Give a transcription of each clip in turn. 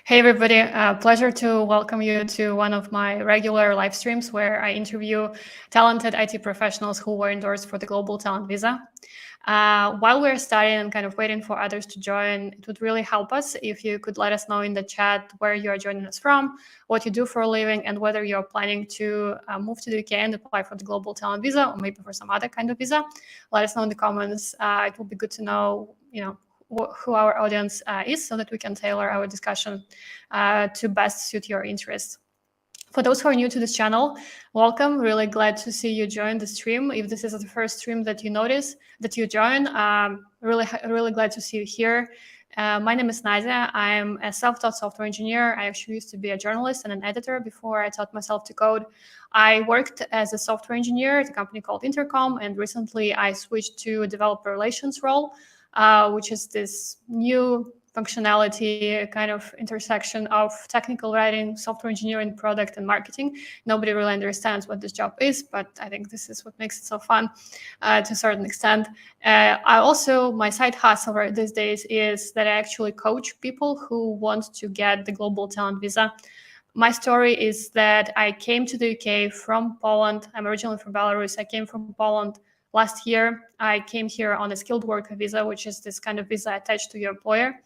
Hey everybody, pleasure to welcome you to one of my regular live streams where I interview talented IT professionals who were endorsed for the Global Talent Visa. While we're studying and kind of waiting for others to join, it would really help us if you could let us know in the chat where you are joining us from, what you do for a living, and whether you're planning to move to the UK and apply for the Global Talent Visa or maybe for some other kind of visa. Let us know in the comments. It will be good to know, who our audience is so that we can tailor our discussion to best suit your interests. For those who are new to this channel, welcome. Really glad to see you join the stream. If this is the first stream that you notice, that you join, really glad to see you here. My name is Nadia. I'm a self-taught software engineer. I actually used to be a journalist and an editor before I taught myself to code. I worked as a software engineer at a company called Intercom, and recently I switched to a developer relations role, which is this new functionality kind of intersection of technical writing, software engineering, product, and marketing. Nobody really understands what this job is, but I think this is what makes it so fun to a certain extent. My side hustle right these days is that I actually coach people who want to get the Global Talent Visa. My story is that I came to the UK from Poland. I'm originally from Belarus. I came from Poland last year. I came here on a skilled worker visa, which is this kind of visa attached to your employer.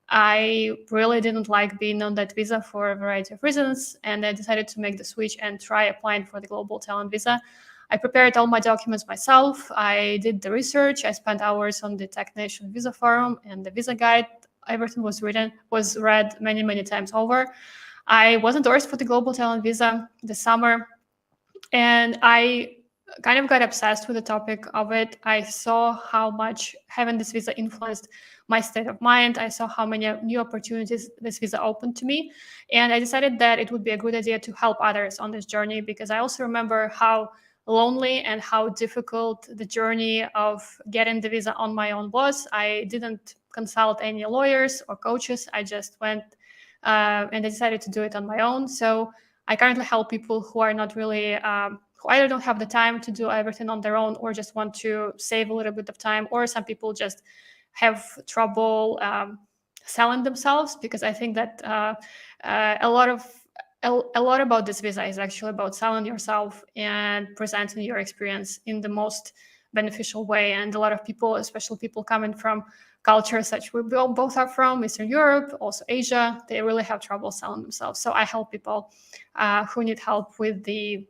I really didn't like being on that visa for a variety of reasons, and I decided to make the switch and try applying for the Global Talent Visa. I prepared all my documents myself. I did the research. I spent hours on the Tech Nation Visa Forum and the Visa Guide. Everything was read many, many times over. I was endorsed for the Global Talent Visa this summer, and I kind of got obsessed with the topic of it. I saw how much having this visa influenced my state of mind. I saw how many new opportunities this visa opened to me. And I decided that it would be a good idea to help others on this journey, because I also remember how lonely and how difficult the journey of getting the visa on my own was. I didn't consult any lawyers or coaches. I just went and I decided to do it on my own. So I currently help people who are not really who either don't have the time to do everything on their own or just want to save a little bit of time, or some people just have trouble selling themselves, because I think that a lot about this visa is actually about selling yourself and presenting your experience in the most beneficial way. And a lot of people, especially people coming from cultures such we both are from, Eastern Europe, also Asia, they really have trouble selling themselves. So I help people who need help with the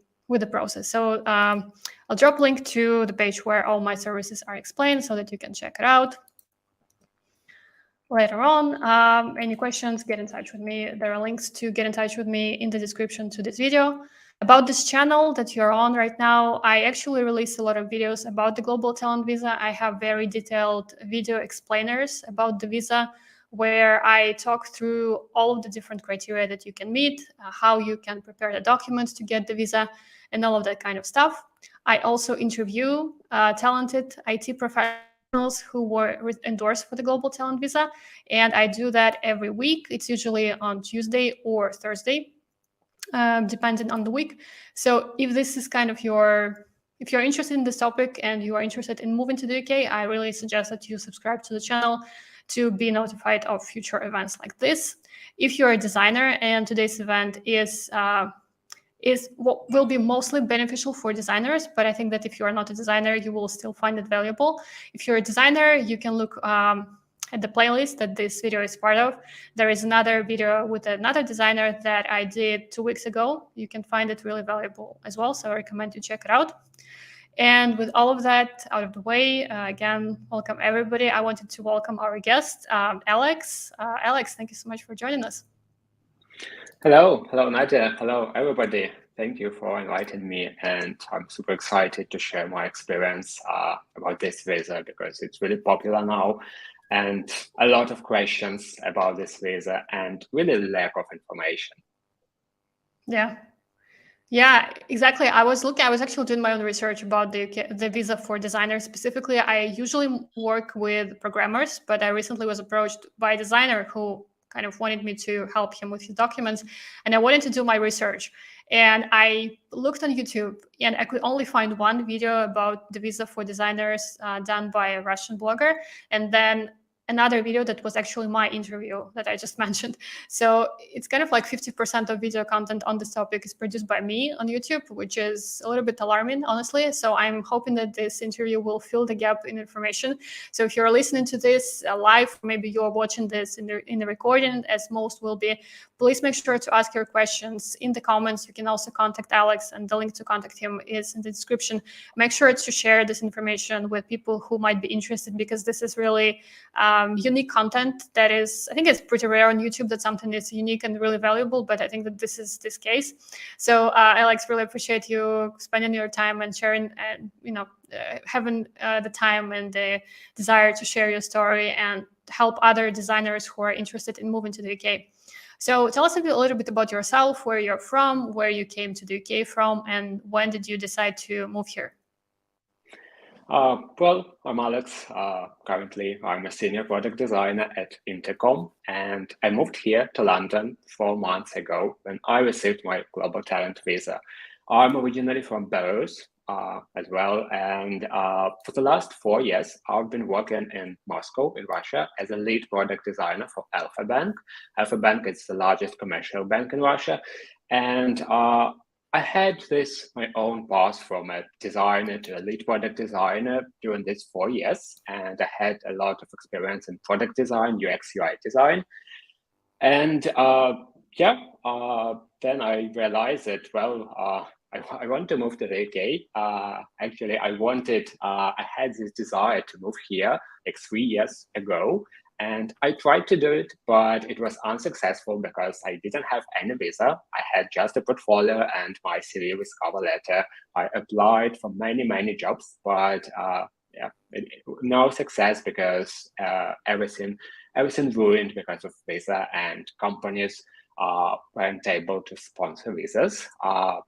process. So I'll drop a link to the page where all my services are explained so that you can check it out later on. Any questions, get in touch with me. There are links to get in touch with me in the description to this video. About this channel that you're on right now, I actually release a lot of videos about the Global Talent Visa. I have very detailed video explainers about the visa, where I talk through all of the different criteria that you can meet, how you can prepare the documents to get the visa, and all of that kind of stuff. I also interview talented IT professionals who were endorsed for the Global Talent Visa, and I do that every week. It's usually on Tuesday or Thursday, depending on the week. So if this is kind of if you're interested in this topic and you are interested in moving to the UK, I really suggest that you subscribe to the channel to be notified of future events like this. If you're a designer and today's event is what will be mostly beneficial for designers, but I think that if you are not a designer, you will still find it valuable. If you're a designer, you can look at the playlist that this video is part of. There is another video with another designer that I did 2 weeks ago. You can find it really valuable as well, so I recommend you check it out. And with all of that out of the way, again, welcome everybody. I wanted to welcome our guest, Alex. Alex, thank you so much for joining us. Hello, Nadia. Hello, everybody. Thank you for inviting me, and I'm super excited to share my experience about this visa, because it's really popular now, and a lot of questions about this visa and really lack of information. Yeah, exactly. I was actually doing my own research about the visa for designers specifically. I usually work with programmers, but I recently was approached by a designer who kind of wanted me to help him with his documents, and I wanted to do my research. And I looked on YouTube, and I could only find one video about the visa for designers done by a Russian blogger. And then another video that was actually my interview that I just mentioned. So it's kind of like 50% of video content on this topic is produced by me on YouTube, which is a little bit alarming, honestly. So I'm hoping that this interview will fill the gap in information. So if you're listening to this live, maybe you're watching this in the recording, as most will be, please make sure to ask your questions in the comments. You can also contact Alex, and the link to contact him is in the description. Make sure to share this information with people who might be interested, because this is really unique content that is, I think it's pretty rare on YouTube that something is unique and really valuable, but I think that this is this case. So Alex, really appreciate you spending your time and sharing, and having the time and the desire to share your story and help other designers who are interested in moving to the UK. So tell us a little bit about yourself, where you're from, where you came to the UK from, and when did you decide to move here? Well, I'm Alex. Currently, I'm a senior product designer at Intercom, and I moved here to London 4 months ago when I received my global talent visa. I'm originally from Belarus as well, and for the last 4 years, I've been working in Moscow, in Russia, as a lead product designer for Alfa Bank. Alfa Bank is the largest commercial bank in Russia, and I had my own path from a designer to a lead product designer during these 4 years, and I had a lot of experience in product design, UX, UI design. And then I realized that, I want to move to the UK. Actually, I had this desire to move here like 3 years ago. And I tried to do it, but it was unsuccessful because I didn't have any visa. I had just a portfolio and my CV with cover letter. I applied for many jobs, but no success because everything ruined because of visa, and companies weren't able to sponsor visas. I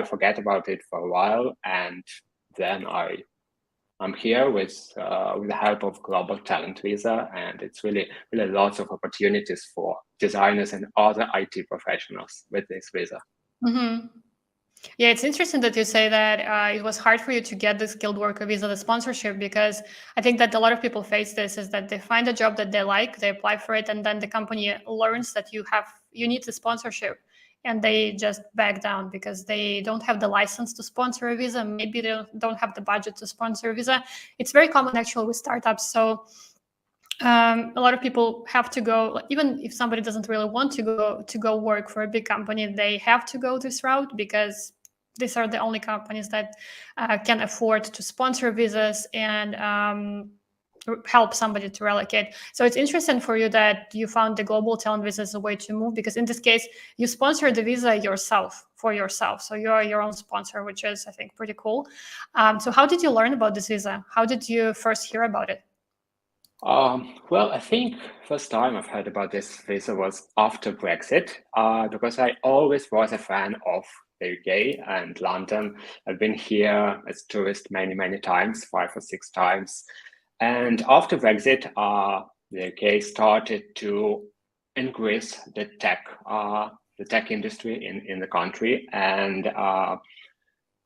forgot about it for a while, and then I'm here with the help of Global Talent Visa, and it's really lots of opportunities for designers and other IT professionals with this visa. Mm-hmm. Yeah, it's interesting that you say that it was hard for you to get the skilled worker visa, the sponsorship, because I think that a lot of people face this, is that they find a job that they like, they apply for it, and then the company learns that you need the sponsorship, and they just back down because they don't have the license to sponsor a visa. Maybe they don't have the budget to sponsor a visa. It's very common actually with startups. So a lot of people have to go, even if somebody doesn't really want to go work for a big company, they have to go this route because these are the only companies that can afford to sponsor visas and help somebody to relocate. So it's interesting for you that you found the global talent visa as a way to move, because in this case, you sponsor the visa yourself, for yourself. So you're your own sponsor, which is, I think, pretty cool. So how did you learn about this visa? How did you first hear about it? I think first time I've heard about this visa was after Brexit, because I always was a fan of the UK and London. I've been here as a tourist many times, 5 or 6 times. And after Brexit, the UK started to increase the tech industry in the country. And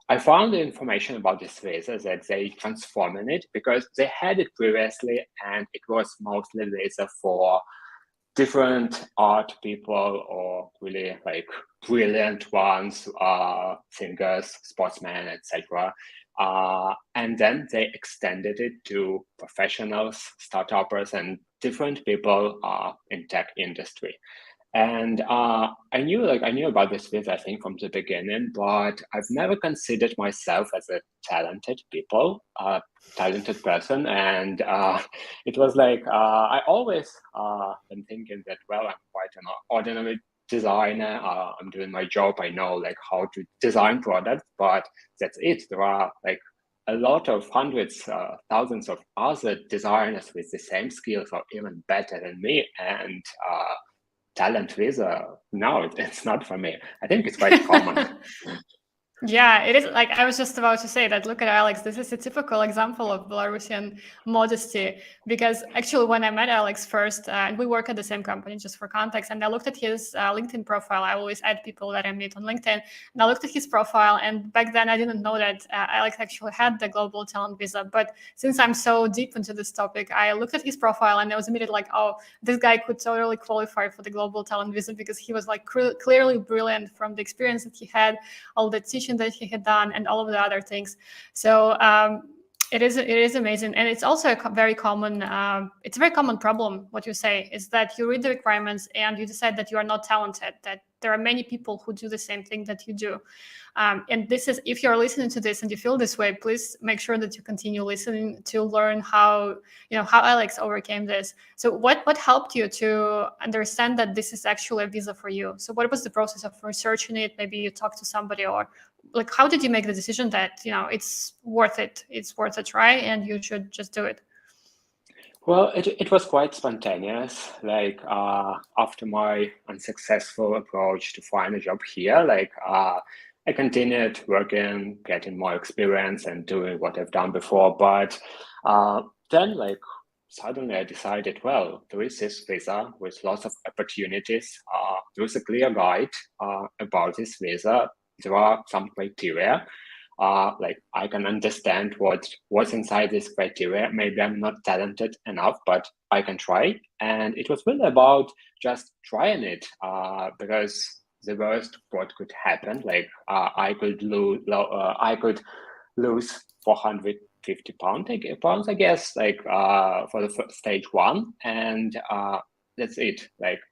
I found the information about this visa that they transformed it, because they had it previously and it was mostly visa for different art people or really like brilliant ones, singers, sportsmen, etc. And then they extended it to professionals, startups, and different people in tech industry. And I knew about this visa, I think, from the beginning, but I've never considered myself as a talented person. And it was like, I always been thinking that, I'm quite an ordinary designer. I'm doing my job. I know like how to design products, but that's it. There are like a lot of hundreds, thousands of other designers with the same skills or even better than me. And talent visa, no, it's not for me. I think it's quite common. Yeah, it is. Like, I was just about to say that, look at Alex. This is a typical example of Belarusian modesty. Because actually, when I met Alex first, and we work at the same company, just for context, and I looked at his LinkedIn profile. I always add people that I meet on LinkedIn, and I looked at his profile. And back then, I didn't know that Alex actually had the global talent visa. But since I'm so deep into this topic, I looked at his profile, and I was immediately like, oh, this guy could totally qualify for the global talent visa, because he was like clearly brilliant from the experience that he had, all the teaching that he had done, and all of the other things. So it is amazing, and it's also a very common it's a very common problem. What you say is that you read the requirements and you decide that you are not talented, that there are many people who do the same thing that you do. And this is, if you're listening to this and you feel this way, please make sure that you continue listening to learn how Alex overcame this. So what helped you to understand that this is actually a visa for you? So what was the process of researching it? Maybe you talked to somebody, or like, how did you make the decision that it's worth a try and you should just do it? Well, it was quite spontaneous. Like after my unsuccessful approach to find a job here, I continued working, getting more experience and doing what I've done before. But then suddenly I decided, well, there is this visa with lots of opportunities. There is a clear guide about this visa. There are some criteria. I can understand what's inside this criteria. Maybe I'm not talented enough, but I can try. And it was really about just trying it, because the worst what could happen, I could lose 450 pounds, I guess, for the first stage one, and that's it.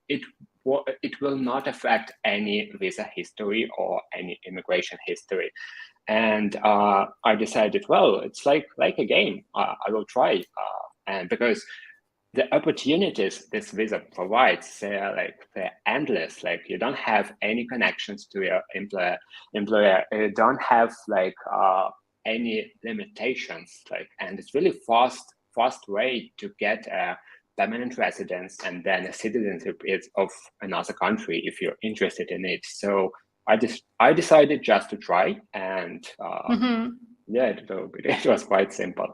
It will not affect any visa history or any immigration history. And I decided, well, it's like a game. I will try, and because the opportunities this visa provides, they're endless. Like, you don't have any connections to your employer. You don't have any limitations. And it's really fast way to get a permanent residence and then a citizenship of another country if you're interested in it. So I decided just to try, and yeah, it was quite simple.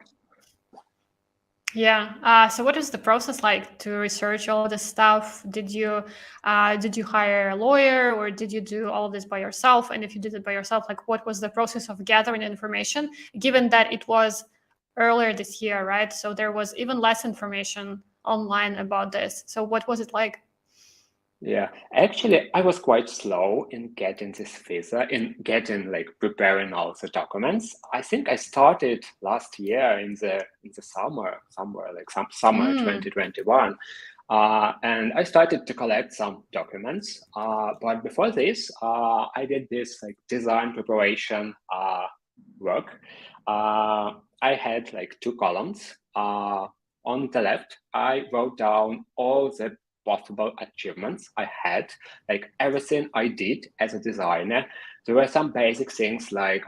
Yeah. So what was the process like to research all this stuff? Did you hire a lawyer, or did you do all of this by yourself? And if you did it by yourself, like, what was the process of gathering information, given that it was earlier this year, right? So there was even less information online about this. So what was it like? Yeah, actually, I was quite slow in getting this visa, in preparing all the documents. I think I started last year in the summer, somewhere summer 2021, and I started to collect some documents. But before this, I did this design preparation work. I had two columns. On the left, I wrote down all the possible achievements I had, everything I did as a designer. There were some basic things like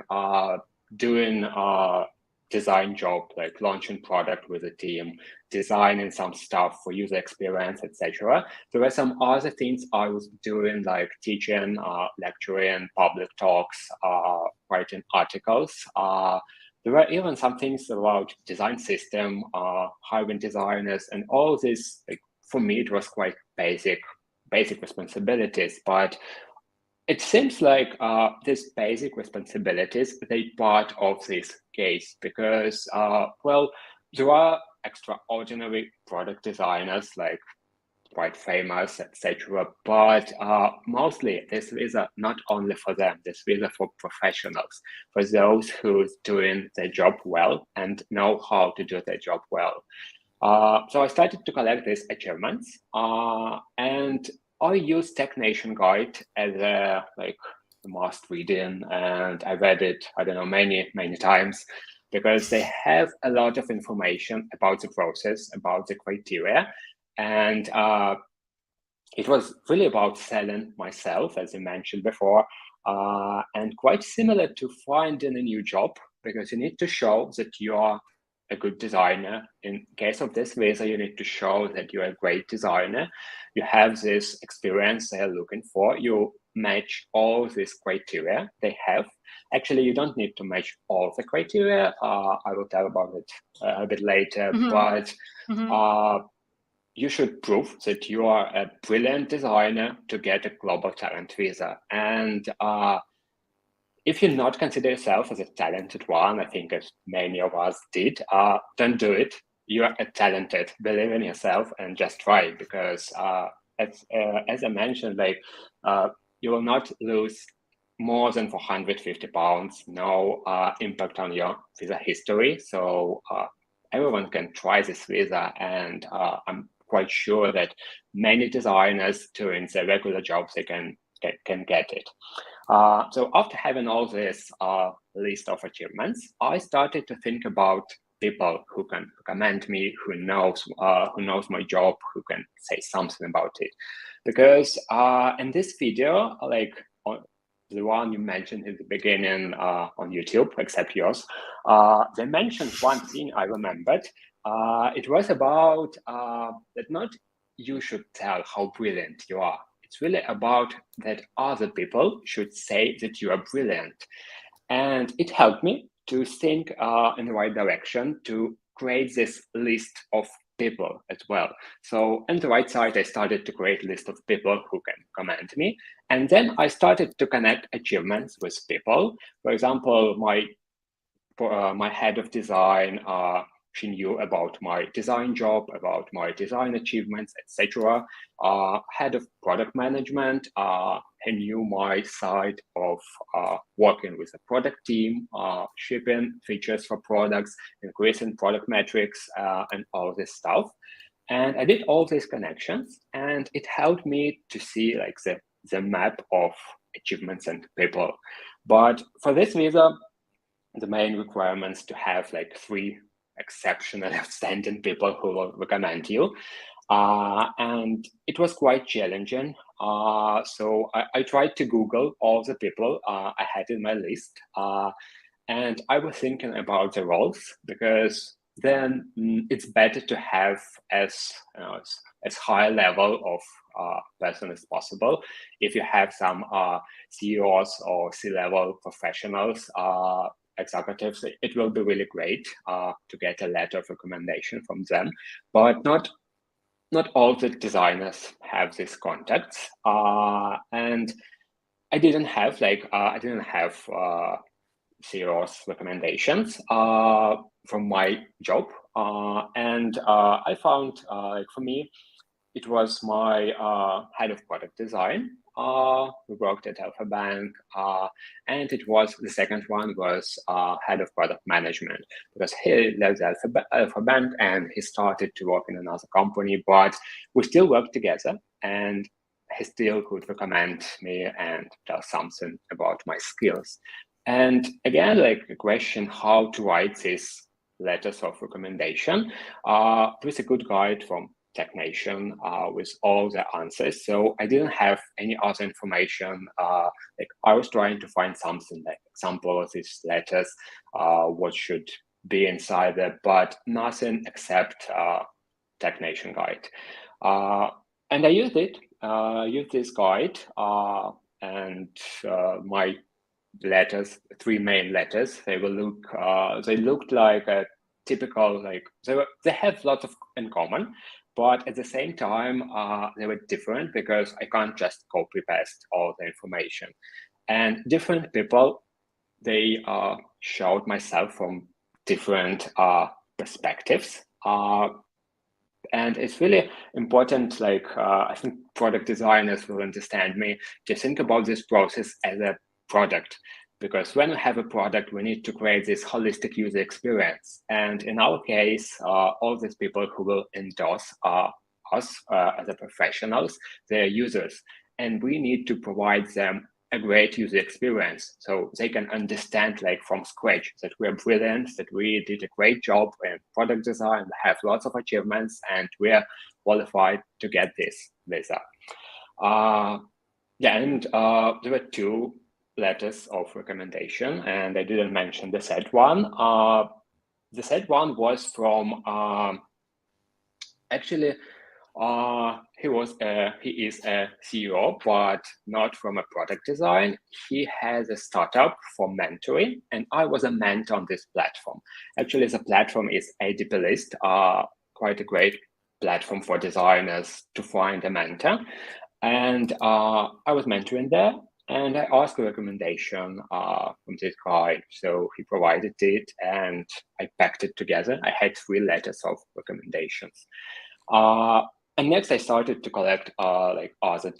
doing a design job, like launching product with a team, designing some stuff for user experience, etc. There were some other things I was doing, like teaching, lecturing, public talks, writing articles. There were even some things about design system, hiring designers, and all this. For me, it was quite basic responsibilities, but it seems like these basic responsibilities, they part of this case because, there are extraordinary product designers, quite famous, etc. But mostly this visa not only for them, this visa for professionals, for those who's doing their job well and know how to do their job well. So I started to collect these achievements, and I used Tech Nation Guide as a must reading, and I read it, I don't know, many times, because they have a lot of information about the process, about the criteria, and it was really about selling myself, as you mentioned before, and quite similar to finding a new job, because you need to show that you are a good designer. In case of this visa, you need to show that you're a great designer. You have this experience they're looking for. You match all these criteria they have. Actually, you don't need to match all the criteria. I will tell about it a bit later, but you should prove that you are a brilliant designer to get a global talent visa. And if you not consider yourself as a talented one, I think as many of us did, don't do it. You are talented. Believe in yourself and just try, because as I mentioned, you will not lose more than 450 pounds, no impact on your visa history. So everyone can try this visa, and I'm quite sure that many designers doing their regular jobs, they can get it. So after having all this list of achievements, I started to think about people who can recommend me, who knows my job, who can say something about it. Because in this video, like the one you mentioned in the beginning on YouTube, except yours, they mentioned one thing I remembered. It was about that not you should tell how brilliant you are. It's really about that other people should say that you are brilliant. And it helped me to think in the right direction, to create this list of people as well. So on the right side, I started to create a list of people who can commend me. And then I started to connect achievements with people. For example, my head of design, she knew about my design job, about my design achievements, etc. Head of product management, he knew my side of working with a product team, shipping features for products, increasing product metrics, and all this stuff. And I did all these connections, and it helped me to see like the map of achievements and people. But for this visa, the main requirements to have like 3 exceptional outstanding people who will recommend you. And it was quite challenging. So I tried to Google all the people I had in my list. And I was thinking about the roles, because then it's better to have as high level of person as possible. If you have some CEOs or C-level professionals, executives, it will be really great to get a letter of recommendation from them. But not all the designers have these contacts, and I didn't have CEOs recommendations from my job, and I found for me it was my head of product design, who worked at Alpha Bank, and it was the second one was head of product management, because he left Alpha Bank and he started to work in another company, but we still worked together, and he still could recommend me and tell something about my skills. And again, like a question how to write these letters of recommendation. There's a good guide from TechNation with all the answers. So I didn't have any other information. Like I was trying to find something like example of these letters, what should be inside there, but nothing except TechNation guide. And I used it, used this guide, and my letters, 3 main letters, they looked like a typical, like they have lots of in common, but at the same time they were different, because I can't just copy paste all the information. And different people, they showed myself from different perspectives, and it's really important, like I think product designers will understand me, to think about this process as a product, because when we have a product, we need to create this holistic user experience. And in our case, all these people who will endorse us as a professionals, they're users, and we need to provide them a great user experience, so they can understand like from scratch that we're brilliant, that we did a great job in product design, have lots of achievements, and we're qualified to get this visa. Yeah, and there were 2 letters of recommendation, and I didn't mention the third one. the third one was from actually he is a CEO, but not from a product design. He has a startup for mentoring, and I was a mentor on this platform. Actually, the platform is ADP List, quite a great platform for designers to find a mentor. And I was mentoring there, and I asked a recommendation from this guy. So he provided it, and I packed it together. I had 3 letters of recommendations. And next, I started to collect like other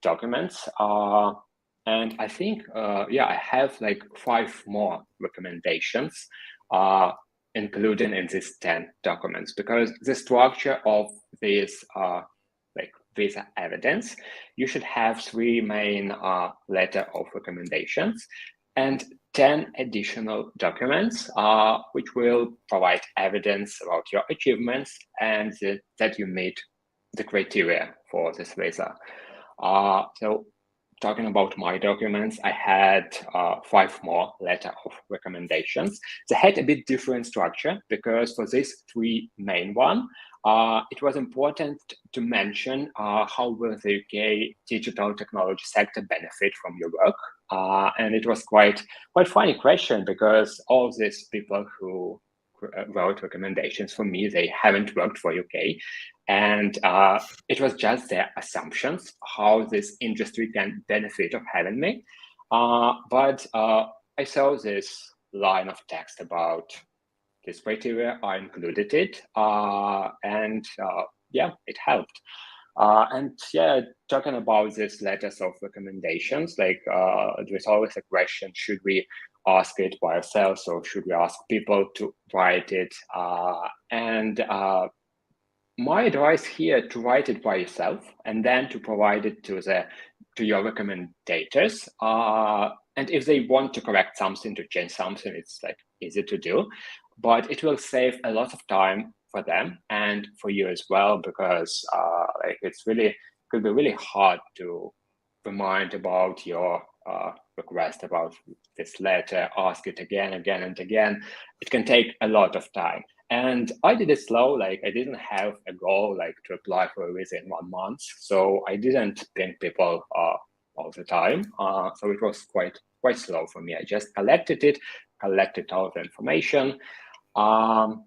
documents. And I think, I have like 5 more recommendations, including in these 10 documents, because the structure of this like visa evidence, you should have 3 main letter of recommendations and 10 additional documents, which will provide evidence about your achievements and that you meet the criteria for this visa. So talking about my documents, I had 5 more letter of recommendations. They had a bit different structure because for this 3 main one, it was important to mention how will the UK digital technology sector benefit from your work. And it was quite funny question because all these people who wrote recommendations for me, they haven't worked for UK. And it was just their assumptions, how this industry can benefit of having me. But I saw this line of text about this criteria, I included it, and it helped. Talking about these letters of recommendations, like there's always a question, should we ask it by ourselves or should we ask people to write it? My advice here to write it by yourself and then to provide it to your recommendators. And if they want to correct something, to change something, it's like easy to do, but it will save a lot of time for them and for you as well, because could be really hard to remind about your request about this letter, ask it again and again. It can take a lot of time. And I did it slow, like I didn't have a goal like to apply for a visa in 1 month. So I didn't ping people all the time. So it was quite slow for me. I just collected all the information. And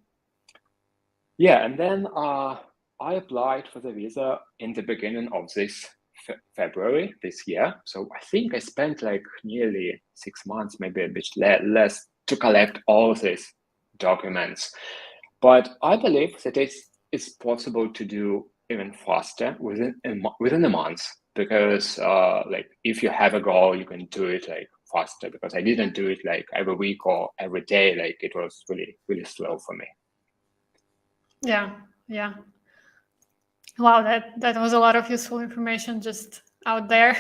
then I applied for the visa in the beginning of this February this year. So I think I spent like nearly 6 months, maybe a bit less, to collect all these documents. But I believe that it's possible to do even faster within a month, because like if you have a goal, you can do it like faster, because I didn't do it like every week or every day. Like it was really, really slow for me. Yeah. Wow, that was a lot of useful information just out there.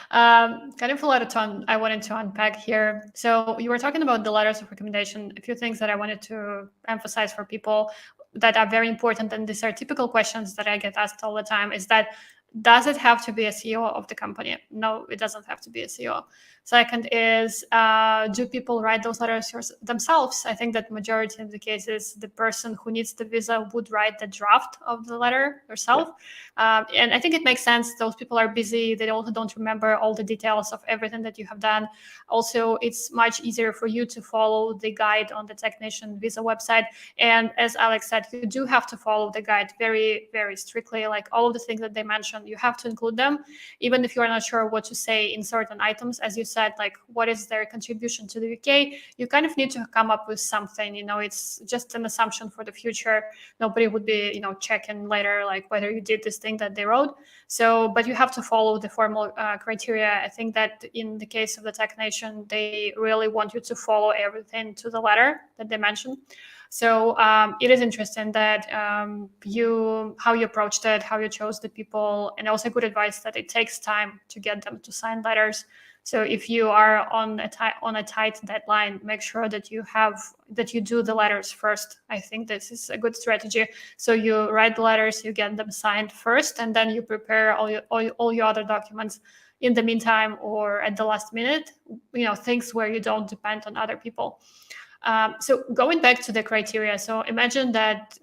Kind of a lot I wanted to unpack here. So you were talking about the letters of recommendation. A few things that I wanted to emphasize for people that are very important, and these are typical questions that I get asked all the time, is that does it have to be a CEO of the company? No, it doesn't have to be a CEO. Second is, do people write those letters themselves? I think that majority of the cases, the person who needs the visa would write the draft of the letter herself. Yeah. And I think it makes sense. Those people are busy. They also don't remember all the details of everything that you have done. Also, it's much easier for you to follow the guide on the Technician visa website. And as Alex said, you do have to follow the guide very, very strictly. Like all of the things that they mentioned, you have to include them, even if you're not sure what to say in certain items. As you said, like what is their contribution to the UK, you kind of need to come up with something. It's just an assumption for the future. Nobody would be checking later like whether you did this thing that they wrote. So but you have to follow the formal criteria. I think that in the case of the Tech Nation, they really want you to follow everything to the letter that they mentioned. So it is interesting that how you approached it, how you chose the people, and also good advice that it takes time to get them to sign letters. So if you are on a tight deadline, make sure that you do the letters first. I think this is a good strategy. So you write the letters, you get them signed first, and then you prepare all your other documents in the meantime or at the last minute. Things where you don't depend on other people. So going back to the criteria, so imagine that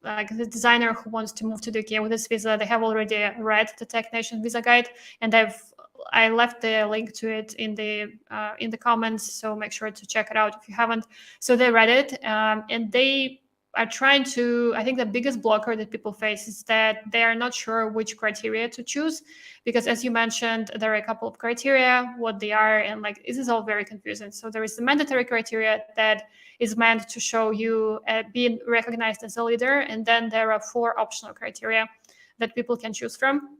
like the designer who wants to move to the UK with this visa, they have already read the Tech Nation visa guide, and I left the link to it in the comments, so make sure to check it out if you haven't. So they read it, and they are trying to, I think the biggest blocker that people face is that they are not sure which criteria to choose, because as you mentioned, there are a couple of criteria, what they are, and like this is all very confusing. So there is the mandatory criteria that is meant to show you being recognized as a leader, and then there are 4 optional criteria that people can choose from.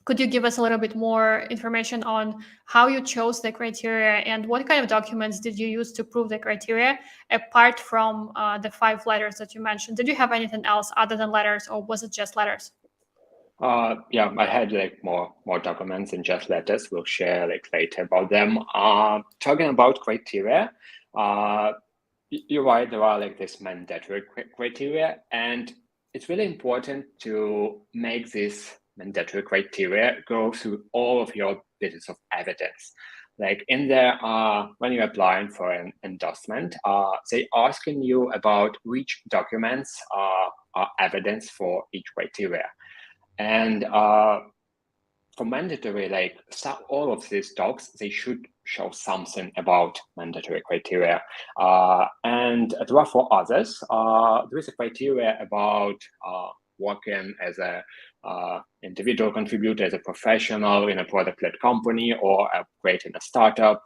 Could you give us a little bit more information on how you chose the criteria and what kind of documents did you use to prove the criteria, apart from the 5 letters that you mentioned? Did you have anything else other than letters, or was it just letters? Yeah, I had like more documents than just letters. We'll share like later about them. Talking about criteria, you're right. There are like this mandatory criteria, and it's really important to make this mandatory criteria go through all of your bits of evidence. Like in there, when you're applying for an endorsement, they asking you about which documents are evidence for each criteria. And for mandatory, like all of these docs, they should show something about mandatory criteria. And there are 4 others. There is a criteria about working as a individual contributor, as a professional in a product-led company, or creating a startup,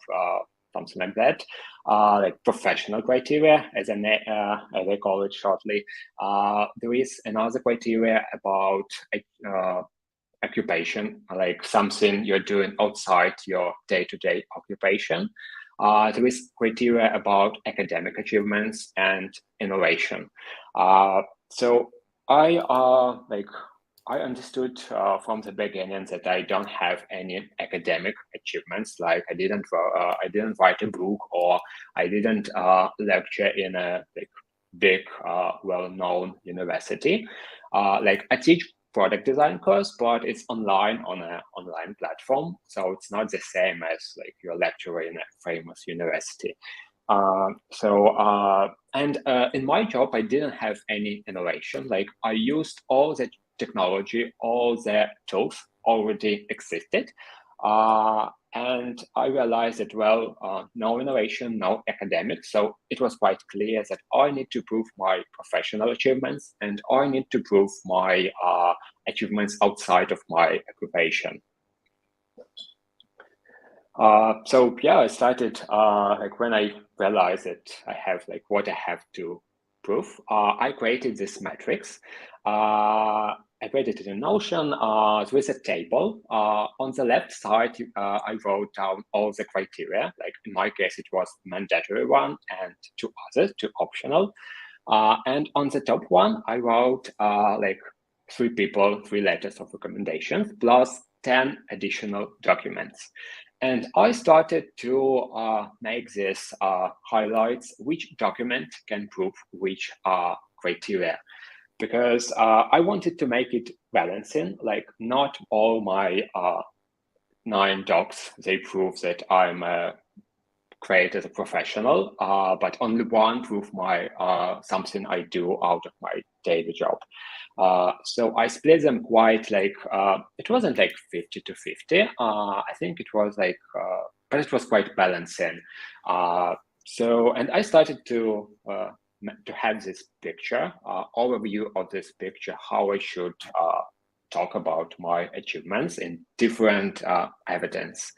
something like that. Like professional criteria, as I call it shortly. There is another criteria about occupation, like something you're doing outside your day-to-day occupation. There is criteria about academic achievements and innovation. So I understood from the beginning that I don't have any academic achievements. Like I didn't write a book, or I didn't lecture in a big, well-known university. Like I teach product design course, but it's online on an online platform, so it's not the same as like your lecturer in a famous university. In my job, I didn't have any innovation. Like I used all the technology, all the tools already existed. And I realized that, no innovation, no academics. So it was quite clear that I need to prove my professional achievements, and I need to prove my achievements outside of my occupation. I started like when I realized that I have like what I have to prove. I created this matrix. I created it in Notion with a table. On the left side, I wrote down all the criteria. Like in my case, it was mandatory one and 2 others, 2 optional. And on the top one, I wrote like 3 people, 3 letters of recommendations, plus 10 additional documents. And I started to make this highlights, which document can prove which criteria. Because I wanted to make it balancing, like not all my 9 docs, they prove that I'm great as a professional, but only one prove my something I do out of my daily job. So I split them quite like, it wasn't like 50 to 50. I think it was like, but it was quite balancing. And I started to have this picture, overview of this picture, how I should talk about my achievements in different evidence.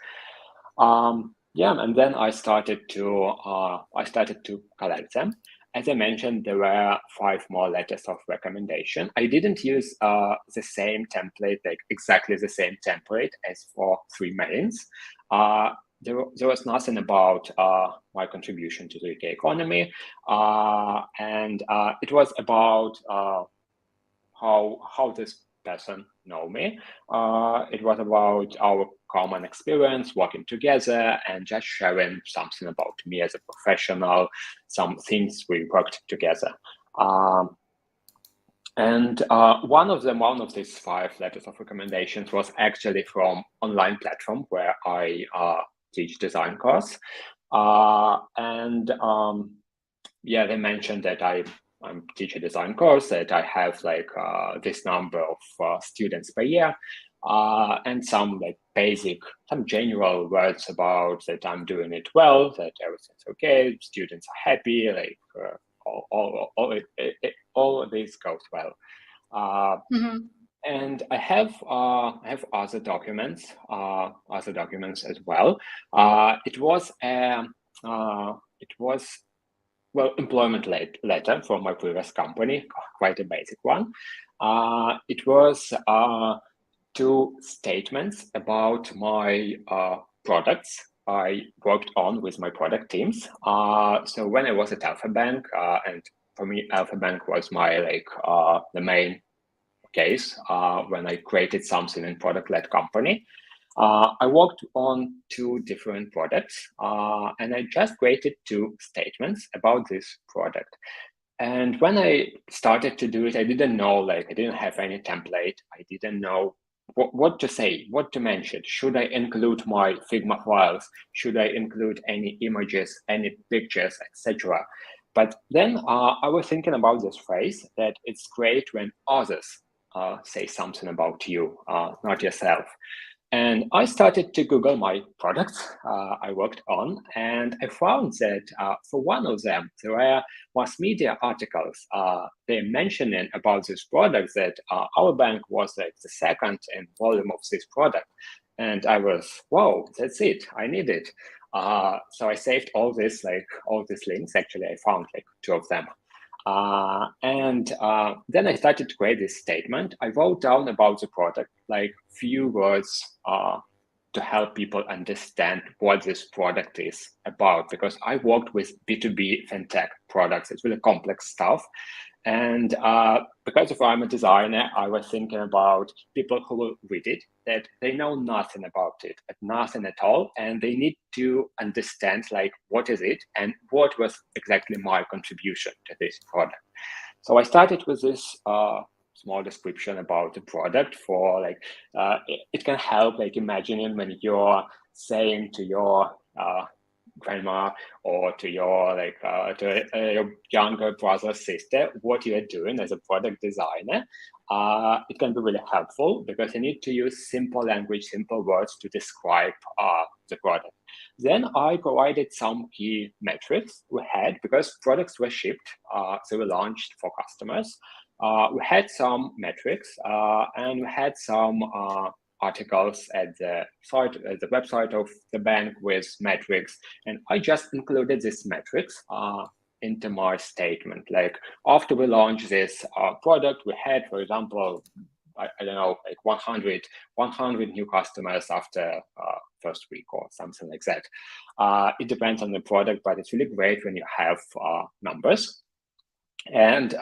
And then I started to collect them. As I mentioned, there were 5 more letters of recommendation. I didn't use the same template, like exactly the same template as for 3 mains. There was nothing about my contribution to the UK economy, and it was about how this person know me. It was about our common experience working together and just sharing something about me as a professional, some things we worked together. One of these 5 letters of recommendations was actually from online platform where I teach design course. yeah, they mentioned that I'm teach a design course, that I have like this number of students per year, and some like some general words about that I'm doing it well, that everything's okay, students are happy, like all of this goes well. And I have other documents as well. It was well, employment letter from my previous company, quite a basic one. It was two statements about my products I worked on with my product teams. So when I was at Alpha Bank, and for me, Alpha Bank was my the main case when I created something in product-led company. I worked on two different products, and I just created two statements about this product. And when I started to do it, I didn't know, I didn't have any template. I didn't know what to say, what to mention. Should I include my Figma files? Should I include any images, any pictures, etc.? But then I was thinking about this phrase that it's great when others say something about you, not yourself. And I started to Google my products I worked on, and I found that for one of them, there were mass media articles. They're mentioning about this product that our bank was like the second in volume of this product. And I was, wow, that's it. I need it. So I saved all these links. Actually, I found like two of them. Then I started to create this statement. I wrote down about the product, like few words to help people understand what this product is about, because I worked with B2B fintech products. It's really complex stuff. And because of I'm a designer, I was thinking about people who will read it, that they know nothing about it, nothing at all, and they need to understand like what is it and what was exactly my contribution to this product. So I started with this small description about the product for it can help like imagining when you're saying to your grandma or to your your younger brother or sister what you are doing as a product designer. It can be really helpful because you need to use simple language, simple words to describe the product. Then I provided some key metrics we had because products were shipped, so we launched for customers. We had some metrics and we had some articles at the website of the bank with metrics, and I just included these metrics into my statement. Like after we launched this product, we had, for example, I don't know, like 100 new customers after first week or something like that. It depends on the product, but it's really great when you have numbers. And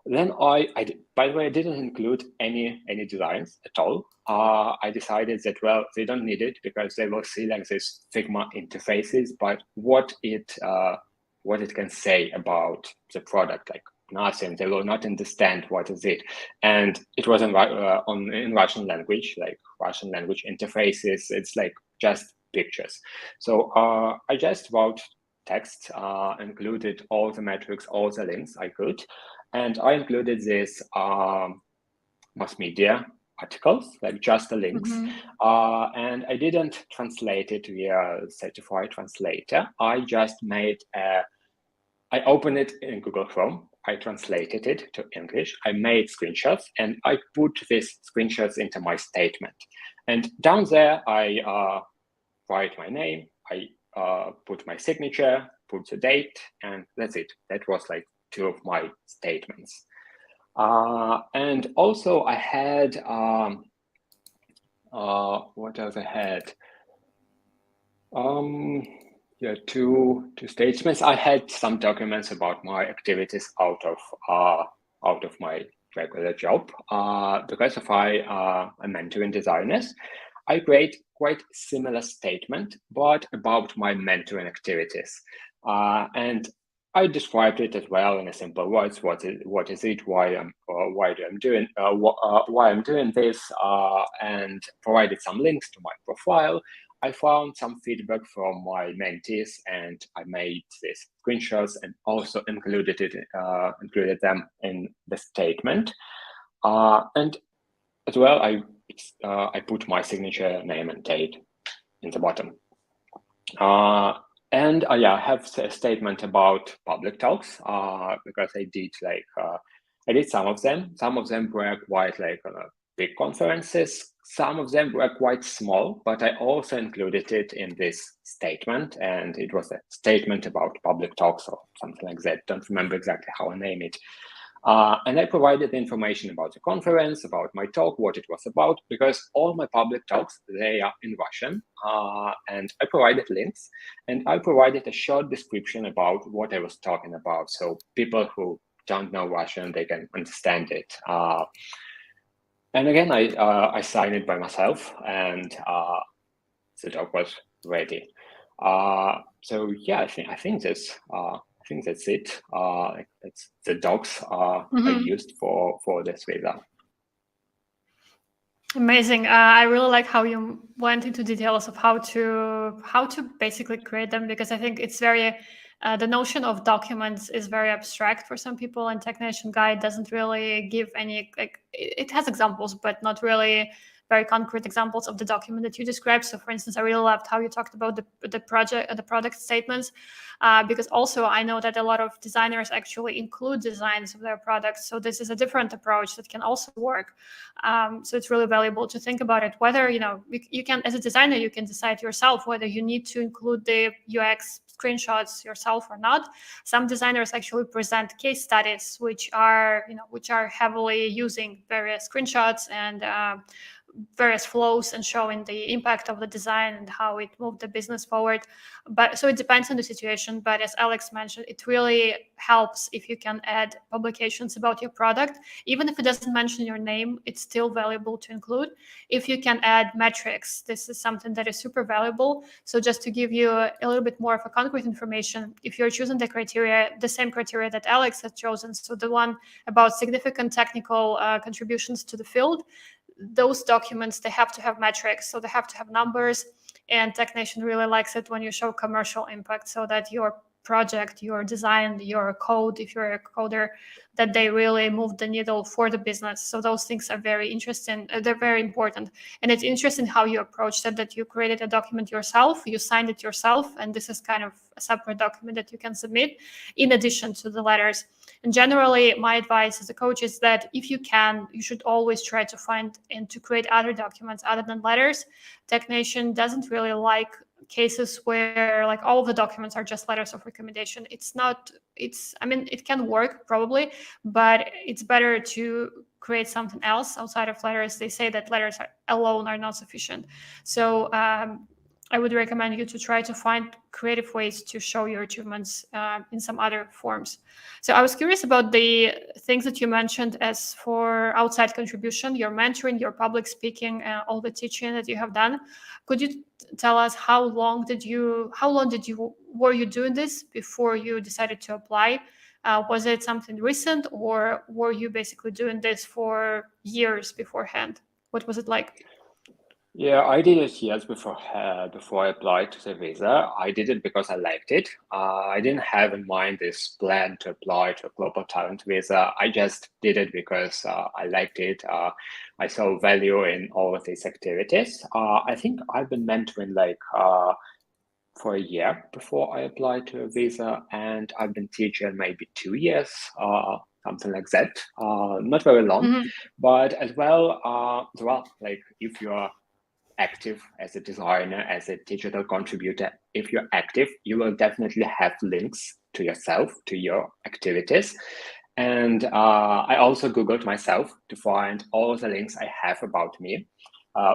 then by the way, I didn't include any designs at all. I decided that, well, they don't need it because they will see like this Figma interfaces, but what it can say about the product, like nothing. They will not understand what is it. And it was in Russian language, like Russian language interfaces. It's like just pictures. So I just wrote text, included all the metrics, all the links I could. And I included this mass media articles, like just the links. And I didn't translate it via certified translator. I just I opened it in Google Chrome. I translated it to English. I made screenshots and I put these screenshots into my statement. And down there, I write my name. I put my signature, put the date, and that's it. That was like two of my statements. And also I had, what else I had? Yeah, two statements. I had some documents about my activities out of my regular job. Because of I'm mentoring designers, I create quite similar statement, but about my mentoring activities. And I described it as well in a simple words. What is it? Why I'm doing this? And provided some links to my profile. I found some feedback from my mentees, and I made these screenshots and also included them in the statement. And as well, I put my signature, name, and date in the bottom. And I have a statement about public talks because I did some of them. Some of them were quite big conferences. Some of them were quite small, but I also included it in this statement, and it was a statement about public talks or something like that. Don't remember exactly how I name it. And I provided information about the conference, about my talk, what it was about, because all my public talks, they are in Russian, and I provided links, and I provided a short description about what I was talking about. So people who don't know Russian, they can understand it. And again, I signed it by myself, and the talk was ready. So yeah, I think that's it. That's the docs I used for this visa. Amazing. I really like how you went into details of how to basically create them, because I think it's very the notion of documents is very abstract for some people, and Technician Guide doesn't really give any it has examples, but not really very concrete examples of the document that you described. So, for instance, I really loved how you talked about the product statements, because also I know that a lot of designers actually include designs of their products. So this is a different approach that can also work. So it's really valuable to think about it. Whether you can, as a designer, you can decide yourself whether you need to include the UX screenshots yourself or not. Some designers actually present case studies which are heavily using various screenshots and various flows and showing the impact of the design and how it moved the business forward. But so it depends on the situation. But as Alex mentioned, it really helps if you can add publications about your product. Even if it doesn't mention your name, it's still valuable to include. If you can add metrics, this is something that is super valuable. So just to give you a little bit more of a concrete information, if you're choosing the same criteria that Alex has chosen, so the one about significant technical contributions to the field, those documents, they have to have metrics, so they have to have numbers, and Technician really likes it when you show commercial impact, so that your project, your design, your code, if you're a coder, that they really move the needle for the business. So those things are very interesting. They're very important. And it's interesting how you approached it, that you created a document yourself, you signed it yourself, and this is kind of a separate document that you can submit in addition to the letters. And generally, my advice as a coach is that if you can, you should always try to find and to create other documents other than letters. Technician doesn't really like cases where all of the documents are just letters of recommendation. It can work probably, but it's better to create something else outside of letters. They say that letters alone are not sufficient. So I would recommend you to try to find creative ways to show your achievements in some other forms. So I was curious about the things that you mentioned as for outside contribution, your mentoring, your public speaking, all the teaching that you have done. Could you tell us how long were you doing this before you decided to apply? Was it something recent, or were you basically doing this for years beforehand? What was it like? Yeah, I did it years before I applied to the visa. I did it because I liked it. I didn't have in mind this plan to apply to a global talent visa. I just did it because I liked it. I saw value in all of these activities. I think I've been mentoring for a year before I applied to a visa, and I've been teaching maybe 2 years, something like that. Not very long, but as well, if you're active as a designer, as a digital contributor, if you're active, you will definitely have links to yourself, to your activities. And I also Googled myself to find all the links I have about me.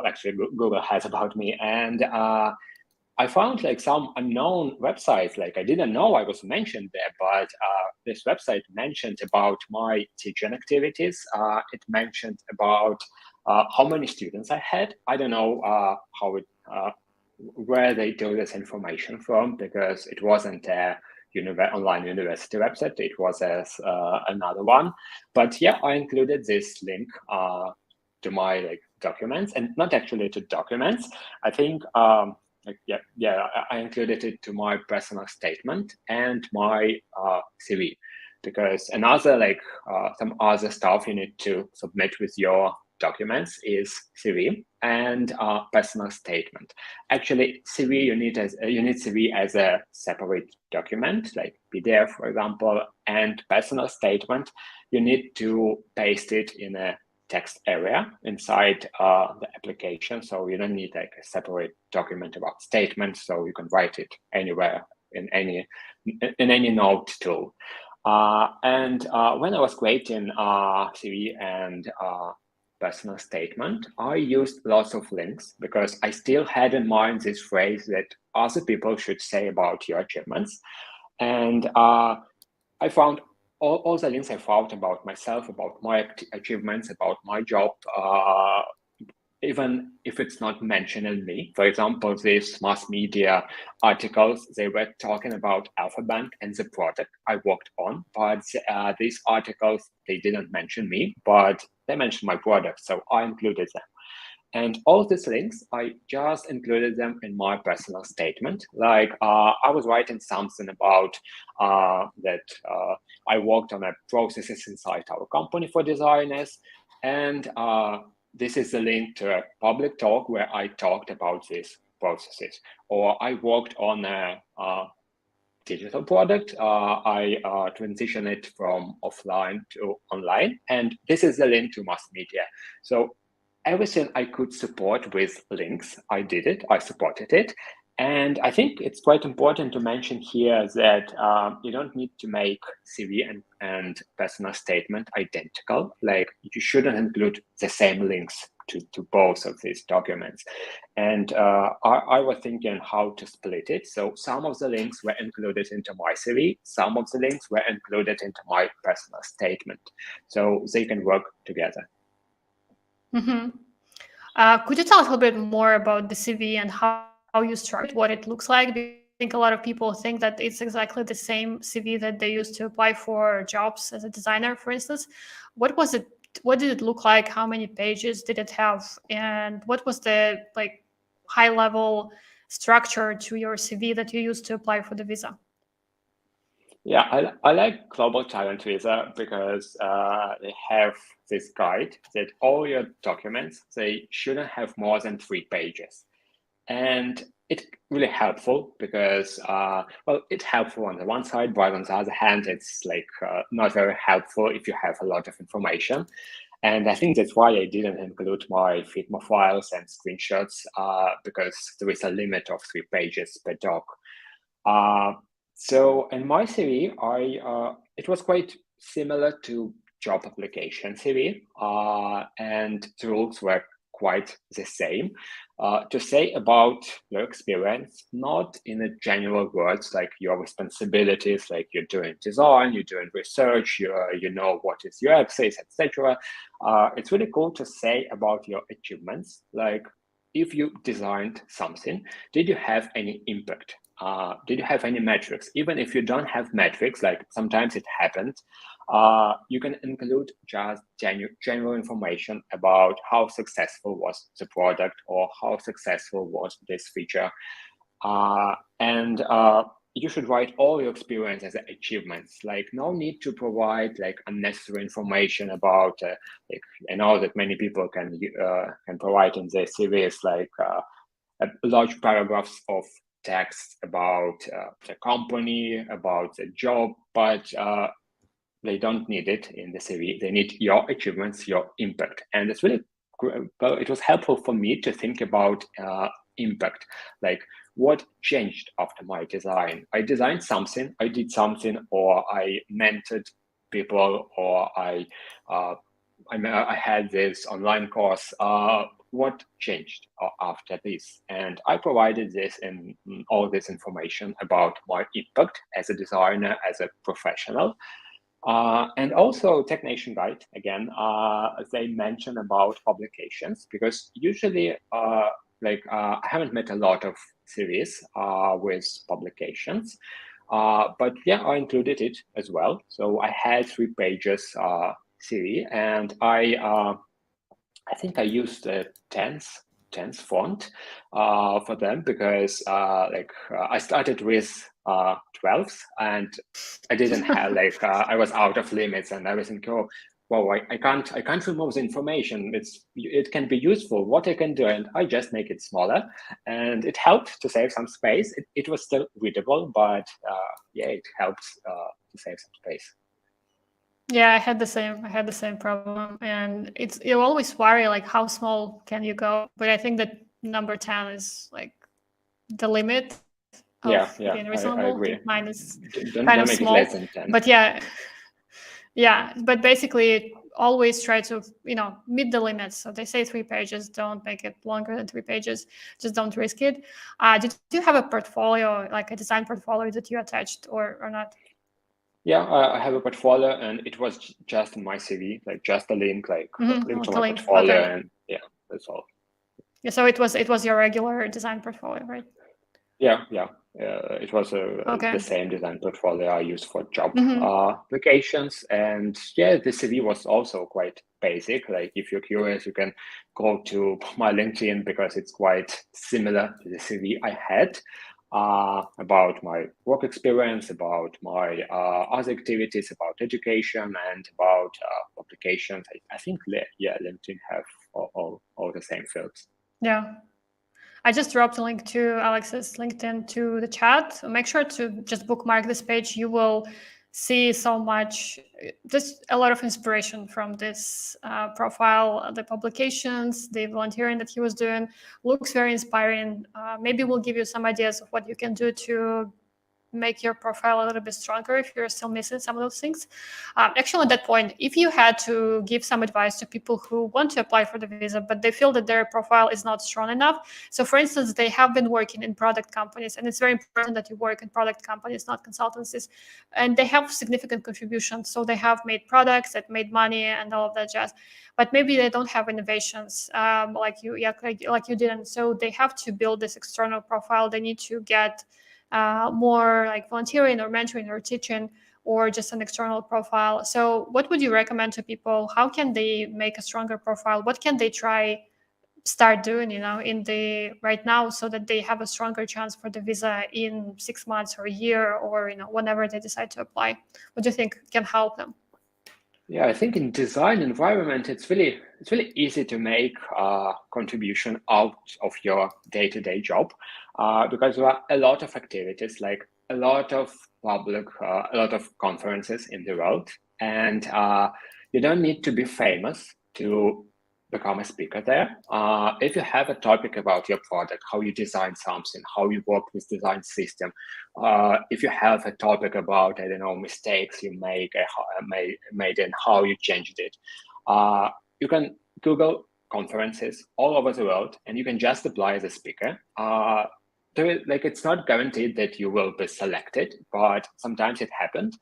Actually, Google has about me. And I found some unknown websites. I didn't know I was mentioned there, but this website mentioned about my teaching activities. It mentioned about how many students I had. I don't know where they do this information from, because it wasn't a online university website. It was another one. But yeah, I included this link to my documents, and not actually to documents. I think I included it to my personal statement and my CV, because another some other stuff you need to submit with your documents is CV and personal statement. Actually, CV you need CV as a separate document, like PDF, for example, and personal statement you need to paste it in a text area inside the application. So you don't need like a separate document about statements. So you can write it anywhere in any note tool. And when I was creating CV and personal statement, I used lots of links because I still had in mind this phrase that other people should say about your achievements. And I found all the links I found about myself, about my achievements, about my job, even if it's not mentioning me. For example, these mass media articles, they were talking about Alpha Bank and the product I worked on, but these articles, they didn't mention me, but they mentioned my product, so I included them. And all these links, I just included them in my personal statement. Like I was writing something about that I worked on processes inside our company for designers. And this is the link to a public talk where I talked about these processes. Or I worked on a digital product. I transitioned it from offline to online. And this is the link to mass media. So everything I could support with links, I did it, I supported it. And I think it's quite important to mention here that you don't need to make CV and personal statement identical. Like you shouldn't include the same links to both of these documents. And I was thinking how to split it. So some of the links were included into my CV, some of the links were included into my personal statement. So they can work together. Mm-hmm. Could you tell us a little bit more about the CV and how you structured what it looks like? Because I think a lot of people think that it's exactly the same CV that they used to apply for jobs as a designer, for instance. What was it? What did it look like? How many pages did it have? And what was the high level structure to your CV that you used to apply for the visa? Yeah, I like Global Talent Visa because they have this guide that all your documents, they shouldn't have more than 3 pages. And it's really helpful because, well, it's helpful on the one side, but on the other hand, it's like not very helpful if you have a lot of information. And I think that's why I didn't include my Figma files and screenshots because there is a limit of 3 pages per doc. So in my CV, it was quite similar to job application CV, and the rules were quite the same. To say about your experience, not in a general words like your responsibilities, like you're doing design, you're doing research, you know what is your UX, etc. It's really cool to say about your achievements, like if you designed something, did you have any impact? Did you have any metrics? Even if you don't have metrics, like sometimes it happens, you can include just general information about how successful was the product or how successful was this feature. And you should write all your experience as achievements. Like no need to provide like unnecessary information about. Like I know that many people can provide in their CVs like large paragraphs of text about the company, about the job, but they don't need it in the CV. They need your achievements, your impact. And it's really, well, it was helpful for me to think about impact, like what changed after my design. I designed something, I did something, or I mentored people, or I had this online course. What changed after this? And I provided this and all this information about my impact as a designer, as a professional. And also Technation Guide, again, they mention about publications, because usually I haven't met a lot of series with publications. But yeah, I included it as well. So I had 3 pages series, and I think I used tense font for them, because I started with 12s, and I didn't have I was out of limits, and I was thinking, oh, well, I can't remove the information. It can be useful. What I can do, and I just make it smaller, and it helped to save some space. It was still readable, but yeah, it helped to save some space. Yeah, I had the same problem, and you always worry like how small can you go, but I think that number 10 is like the limit of being I reasonable. I agree. think mine is Don't kind of make it small, less than 10. but yeah, but basically always try to meet the limits. So they say 3 pages, don't make it longer than 3 pages, just don't risk it. Did you have a portfolio, like a design portfolio that you attached or not? Yeah, I have a portfolio, and it was just my CV, like just a link, link to my portfolio, okay. and yeah, that's all. Yeah, so it was your regular design portfolio, right? Yeah. It was the same design portfolio I used for job applications, and yeah, the CV was also quite basic. Like if you're curious, you can go to my LinkedIn, because it's quite similar to the CV I had. About my work experience, about my other activities, about education, and about publications. I think, yeah, LinkedIn have all the same fields. Yeah. I just dropped a link to Alex's LinkedIn to the chat. Make sure to just bookmark this page. You will see so much, just a lot of inspiration from this profile. The publications, the volunteering that he was doing looks very inspiring. Maybe we'll give you some ideas of what you can do to make your profile a little bit stronger if you're still missing some of those things. Actually, at that point, if you had to give some advice to people who want to apply for the visa, but they feel that their profile is not strong enough. So for instance, they have been working in product companies, and it's very important that you work in product companies, not consultancies, and they have significant contributions. So they have made products that made money and all of that jazz, but maybe they don't have innovations like you didn't. So they have to build this external profile. They need to get more like volunteering or mentoring or teaching, or just an external profile. So what would you recommend to people? How can they make a stronger profile? What can they start doing in the right now, so that they have a stronger chance for the visa in 6 months or a year, or whenever they decide to apply? What do you think can help them? Yeah, I think in design environment, it's really easy to make a contribution out of your day-to-day job, because there are a lot of activities, like a lot of public, a lot of conferences in the world, and you don't need to be famous to become a speaker there. If you have a topic about your product, how you design something, how you work with design system, if you have a topic about, I don't know, mistakes you made and how you changed it, you can Google conferences all over the world, and you can just apply as a speaker. It's not guaranteed that you will be selected, but sometimes it happened.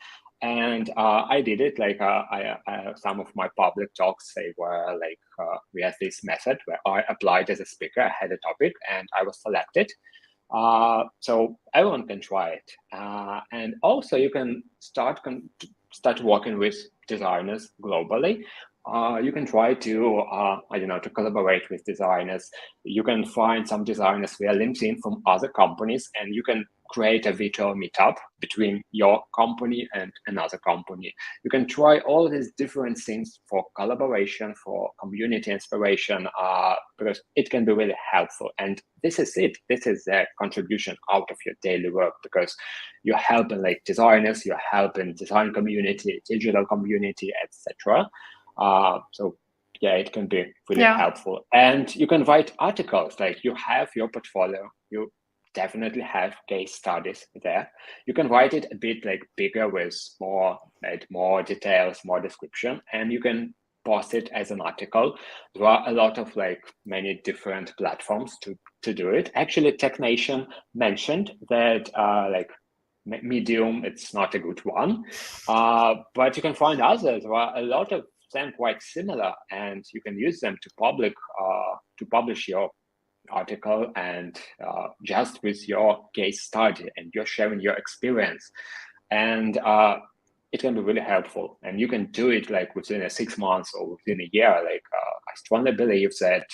And I did it. Some of my public talks, they were we had this method where I applied as a speaker. I had a topic, and I was selected. So everyone can try it. And also, you can start working with designers globally. You can try to, to collaborate with designers. You can find some designers via LinkedIn from other companies, and you can create a virtual meetup between your company and another company. You can try all these different things for collaboration, for community inspiration, because it can be really helpful. And this is it. This is the contribution out of your daily work, because you're helping designers, you're helping design community, digital community, etc. So yeah, it can be really helpful. And you can write articles. You have your portfolio, you definitely have case studies there. You can write it a bit bigger with more details, more description, and you can post it as an article. There are a lot of many different platforms to do it. Actually, TechNation mentioned that Medium, it's not a good one, but you can find others. There are a lot of them quite similar, and you can use them to publish your article, and just with your case study, and you're sharing your experience. And it can be really helpful, and you can do it like within 6 months or within a year. Like I strongly believe that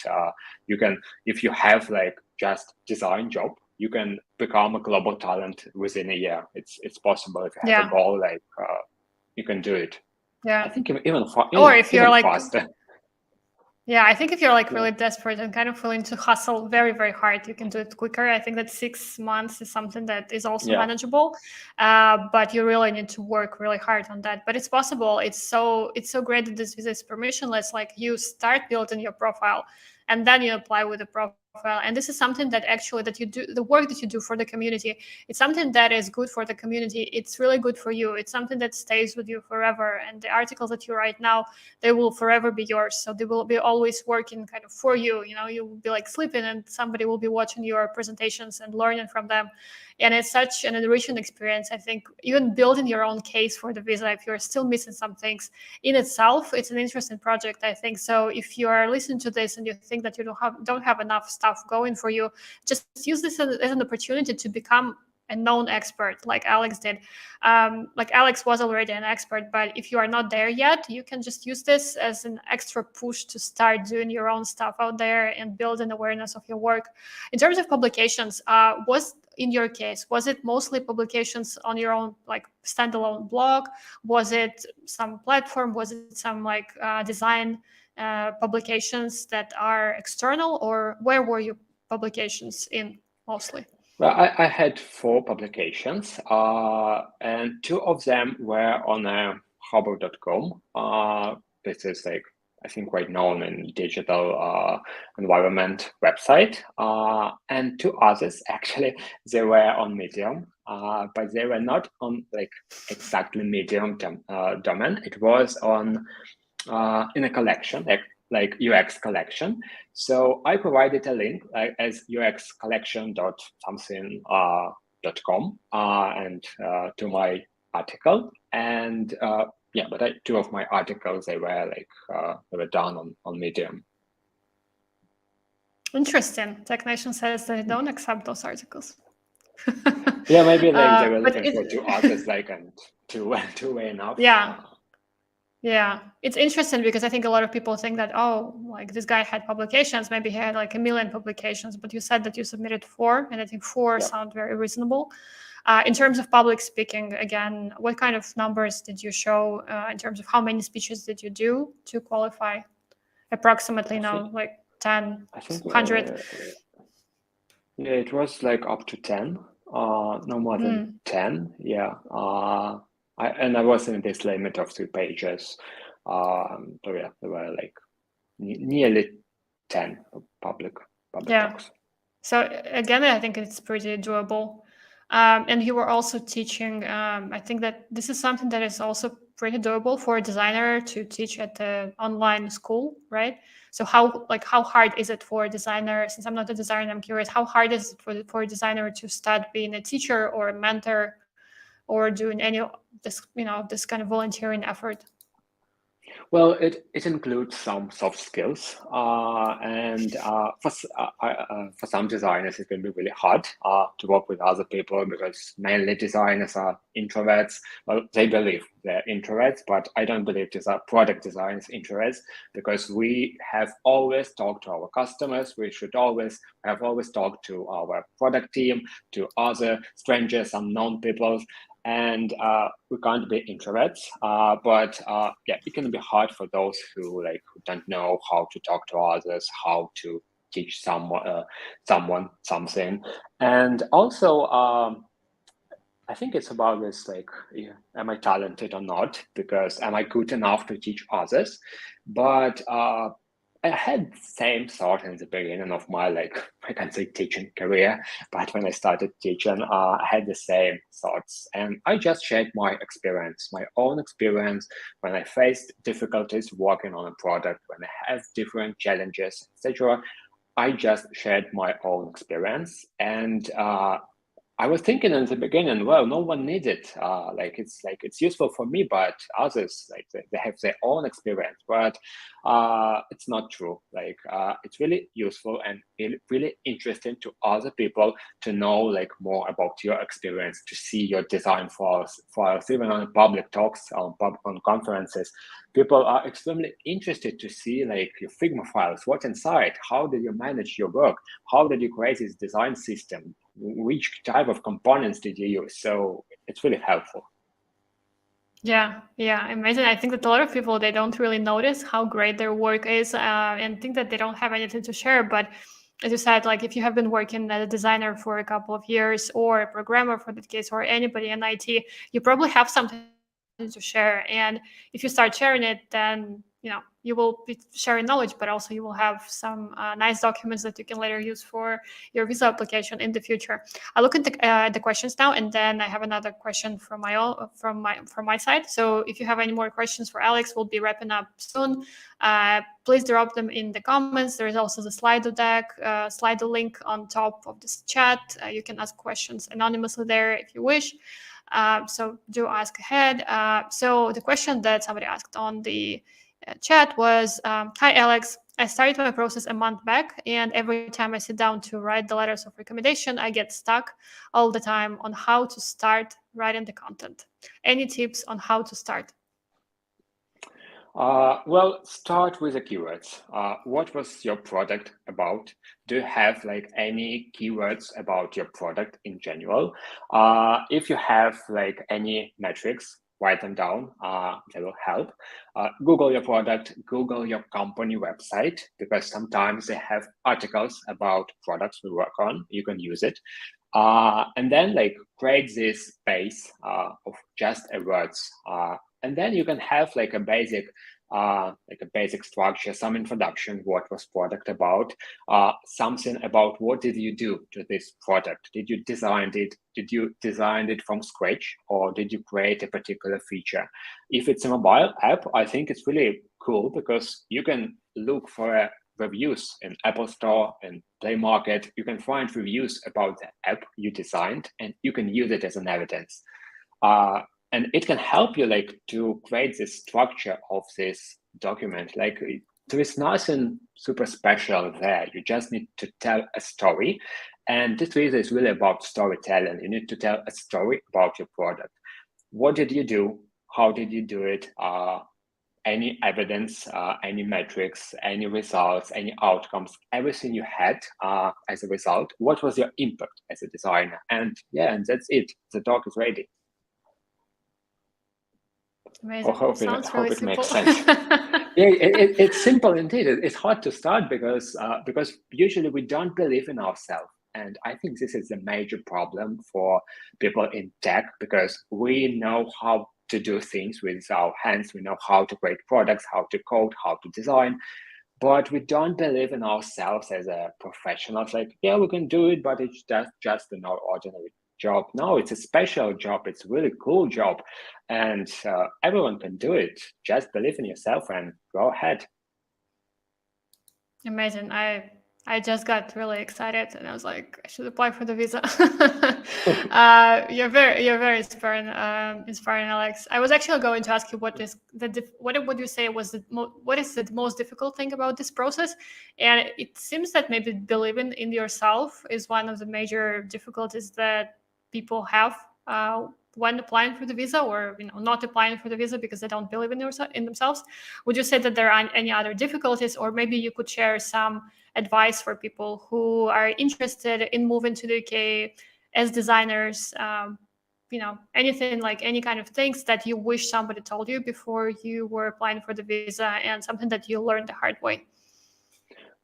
you can, if you have like just design job, you can become a global talent within a year. It's possible if you have a goal, like you can do it. Yeah, I think or if you're like faster. Yeah, I think if you're like really desperate and kind of willing to hustle very, very hard, you can do it quicker. I think that 6 months is something that is also manageable, but you really need to work really hard on that. But it's possible. It's so great that this visa is permissionless. Like you start building your profile, and then you apply with the profile. And this is something that actually that you do, the work that you do for the community, it's something that is good for the community. It's really good for you. It's something that stays with you forever. And the articles that you write now, they will forever be yours. So they will be always working kind of for you. You know, you will be like sleeping and somebody will be watching your presentations and learning from them. And it's such an enriching experience. I think even building your own case for the visa, if you're still missing some things in itself, it's an interesting project, I think. So if you are listening to this and you think that you don't have enough stuff going for you, just use this as an opportunity to become a known expert like Alex did. Like Alex was already an expert, but if you are not there yet, you can just use this as an extra push to start doing your own stuff out there and build an awareness of your work. In terms of publications, in your case, was it mostly publications on your own, like standalone blog? Was it some platform? Was it some like design publications that are external, or where were your publications in mostly? Well, I had 4 publications, and 2 of them were on Harvard.com. This is like, I think, quite known in digital environment website. And 2 others, actually, they were on Medium, but they were not on like exactly Medium domain. It was on in a collection, like UX collection. So I provided a link as uxcollection.something.com and to my article. And but 2 of my articles, they were done on Medium. Interesting. Tech Nation says they don't accept those articles. Yeah, maybe like they were looking for 2 authors, like, and two way enough. Yeah, it's interesting because I think a lot of people think that, oh, like this guy had publications, maybe he had like 1 million publications, but you said that you submitted 4, and I think 4 sound very reasonable. In terms of public speaking, again, what kind of numbers did you show in terms of how many speeches did you do to qualify? Approximately like 10, 100? Yeah, it was like up to 10, no more than 10. Yeah. I was in this limit of 3 pages. So yeah, there were like nearly 10 public talks. So again, I think it's pretty doable. And you were also teaching. I think that this is something that is also pretty doable for a designer to teach at the online school, right? So how hard is it for a designer? Since I'm not a designer, I'm curious, how hard is it for a designer to start being a teacher or a mentor, or doing any this kind of volunteering effort? Well, it includes some soft skills, and for some designers, it can be really hard to work with other people because mainly designers are introverts. Well, they believe they're introverts, but I don't believe these are product designers introverts, because we have always talked to our customers. We should always talked to our product team, to other strangers, unknown people. And we can't be introverts, but it can be hard for those who don't know how to talk to others, how to teach someone something. And also, I think it's about this, am I talented or not? Because am I good enough to teach others? But I had the same thought in the beginning of my, I can say, teaching career. But when I started teaching, I had the same thoughts. And I just shared my experience, my own experience, when I faced difficulties working on a product, when I have different challenges, etc. I just shared my own experience. And I was thinking in the beginning, well, no one needs it. It's useful for me, but others they have their own experience. But it's not true. It's really useful and really interesting to other people to know more about your experience, to see your design files, even on public talks, on conferences. People are extremely interested to see your Figma files, what's inside, how did you manage your work, how did you create this design system, which type of components did you use? So it's really helpful. Yeah, amazing. I think that a lot of people, they don't really notice how great their work is, and think that they don't have anything to share. But as you said, if you have been working as a designer for a couple of years, or a programmer for that case, or anybody in IT, you probably have something to share. And if you start sharing it, then you will be sharing knowledge, but also you will have some nice documents that you can later use for your visa application in the future. I look at the questions now, and then I have another question from my side. So if you have any more questions for Alex, we'll be wrapping up soon. Please drop them in the comments. There is also the Slido deck, Slido link on top of this chat. You can ask questions anonymously there if you wish. So do ask ahead. So the question that somebody asked on the chat was, hi Alex, I started my process a month back, and every time I sit down to write the letters of recommendation, I get stuck all the time on how to start writing the content. Any tips on how to start? Well, start with the keywords. What was your product about? Do you have any keywords about your product in general? If you have any metrics, write them down. They will help. Google your product, Google your company website, because sometimes they have articles about products we work on. You can use it. And then create this base of just words. And then you can have a basic structure, some introduction, what was product about, something about what did you do to this product? Did you design it? Did you design it from scratch, or did you create a particular feature? If it's a mobile app, I think it's really cool because you can look for reviews in Apple Store and Play Market. You can find reviews about the app you designed, and you can use it as an evidence. And it can help you to create this structure of this document. There is nothing super special there. You just need to tell a story. And this visa is really about storytelling. You need to tell a story about your product. What did you do? How did you do it? Any evidence, any metrics, any results, any outcomes, everything you had as a result. What was your impact as a designer? And that's it. The doc is ready. Amazing. I hope really it makes simple. sense. Yeah, it's simple indeed. It's hard to start because usually we don't believe in ourselves. And I think this is a major problem for people in tech, because we know how to do things with our hands. We know how to create products, how to code, how to design, but we don't believe in ourselves as a professional. It's we can do it, but it's just an ordinary job. No, it's a special job. It's a really cool job, and everyone can do it. Just believe in yourself and go ahead. Amazing. I just got really excited, and I was like, I should apply for the visa. You're very inspiring, Alex. I was actually going to ask you what would you say was what is the most difficult thing about this process? And it seems that maybe believing in yourself is one of the major difficulties that people have when applying for the visa, or not applying for the visa because they don't believe in themselves. Would you say that there are any other difficulties, or maybe you could share some advice for people who are interested in moving to the UK as designers? Anything, any kind of things that you wish somebody told you before you were applying for the visa, and something that you learned the hard way?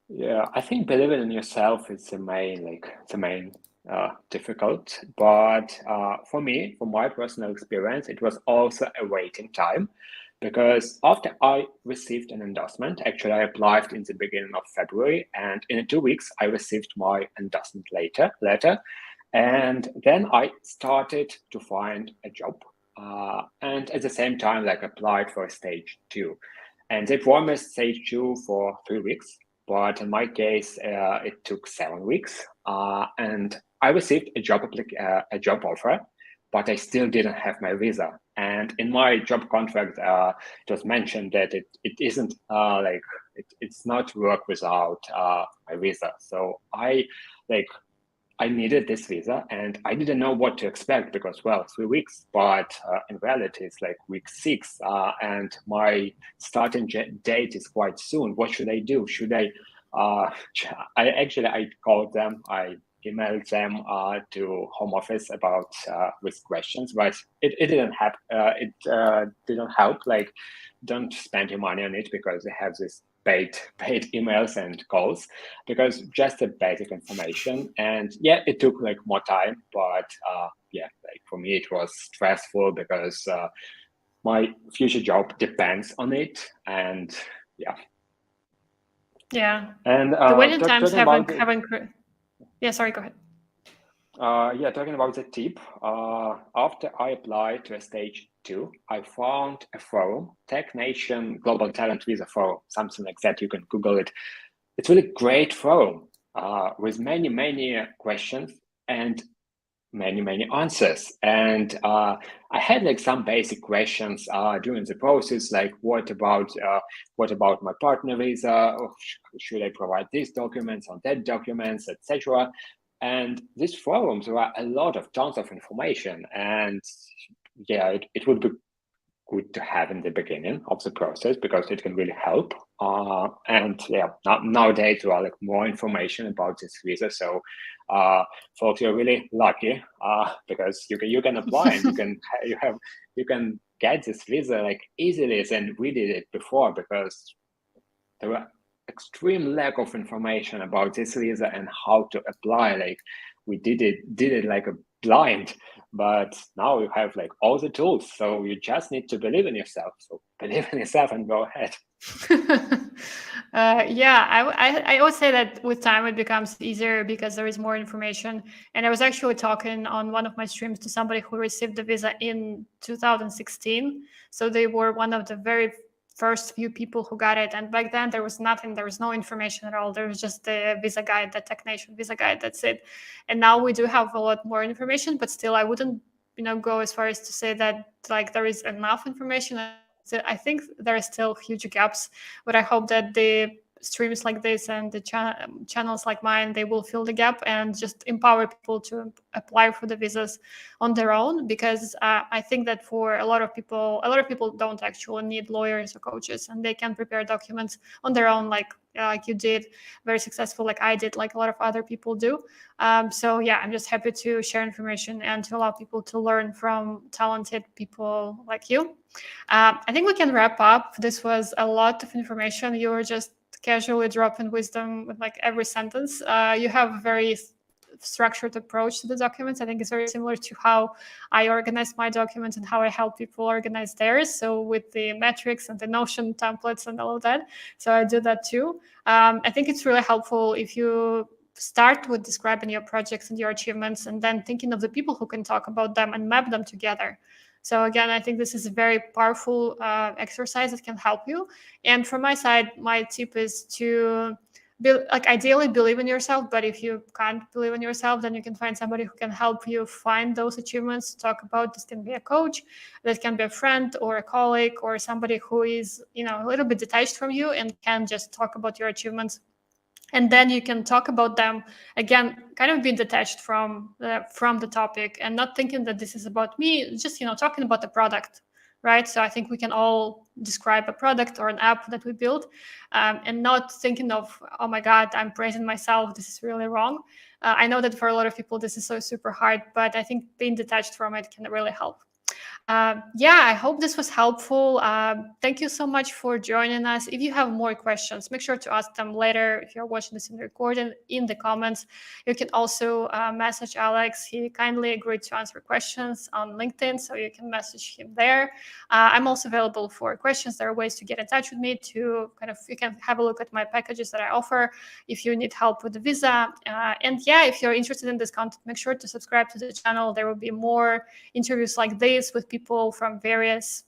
Yeah, I think believing in yourself is the main difficult. But for me, from my personal experience, it was also a waiting time, because after I received an endorsement, actually I applied in the beginning of February, and in 2 weeks I received my endorsement letter, and then I started to find a job, and at the same time applied for stage 2, and they promised stage 2 for 3 weeks. But in my case, it took 7 weeks. And I received a job offer, but I still didn't have my visa. And in my job contract, it was mentioned that it isn't it's not work without my visa. So I needed this visa, and I didn't know what to expect because, well, 3 weeks, but in reality, it's like week 6, and my starting date is quite soon. What should I do? Should I? I called them. I emailed them to home office about with questions, but it didn't help. It didn't help. Like, don't spend your money on it because they have this paid emails and calls, because just the basic information. And yeah, it took like more time, but yeah, like for me it was stressful because my future job depends on it. And yeah. And the waiting times talking about yeah, sorry, go ahead. Yeah, talking about the tip, after I applied to a stage 2, I found a forum, Tech Nation Global Talent Visa Forum, something like that. You can Google it. It's really great forum with many questions and many answers. And I had like some basic questions during the process, like what about my partner visa? Or should I provide these documents or that documents, etc. And these forums, there are a lot of tons of information, and yeah, it would be good to have in the beginning of the process because it can really help. And yeah, nowadays there are like more information about this visa. So folks, you're really lucky because you can apply and you can get this visa like easily than we did it before, because there were extreme lack of information about this visa and how to apply. Like we did it like a blind, but now you have like all the tools, so you just need to believe in yourself. So believe in yourself and go ahead. Yeah, I would say that with time it becomes easier because there is more information. And I was actually talking on one of my streams to somebody who received the visa in 2016. So they were one of the very first few people who got it. And back then there was nothing, there was no information at all. There was just the visa guide, the Tech Nation visa guide, that's it. And now we do have a lot more information, but still I wouldn't go as far as to say that like there is enough information. So I think there are still huge gaps, but I hope that the streams like this and the channels like mine, they will fill the gap and just empower people to apply for the visas on their own. Because I think that for a lot of people don't actually need lawyers or coaches, and they can prepare documents on their own, like you did, very successful, like I did, like a lot of other people do. So yeah, I'm just happy to share information and to allow people to learn from talented people like you. I think we can wrap up. This was a lot of information. You were just casually dropping wisdom with like every sentence. You have a very structured approach to the documents. I think it's very similar to how I organize my documents and how I help people organize theirs. So with the metrics and the Notion templates and all of that. So I do that too. I think it's really helpful if you start with describing your projects and your achievements, and then thinking of the people who can talk about them and map them together. So again, I think this is a very powerful exercise that can help you. And from my side, my tip is to ideally believe in yourself. But if you can't believe in yourself, then you can find somebody who can help you find those achievements to talk about. This can be a coach, that can be a friend or a colleague, or somebody who is a little bit detached from you and can just talk about your achievements. And then you can talk about them again, kind of being detached from the topic and not thinking that this is about me, just talking about the product, right? So I think we can all describe a product or an app that we build, and not thinking of, oh my God, I'm praising myself, this is really wrong. I know that for a lot of people this is so super hard, but I think being detached from it can really help. Yeah, I hope this was helpful. Thank you so much for joining us. If you have more questions, make sure to ask them later. If you're watching this in the recording, in the comments. You can also message Alex. He kindly agreed to answer questions on LinkedIn, so you can message him there. I'm also available for questions. There are ways to get in touch with me to you can have a look at my packages that I offer if you need help with the visa. And yeah, if you're interested in this content, make sure to subscribe to the channel. There will be more interviews like this with people from various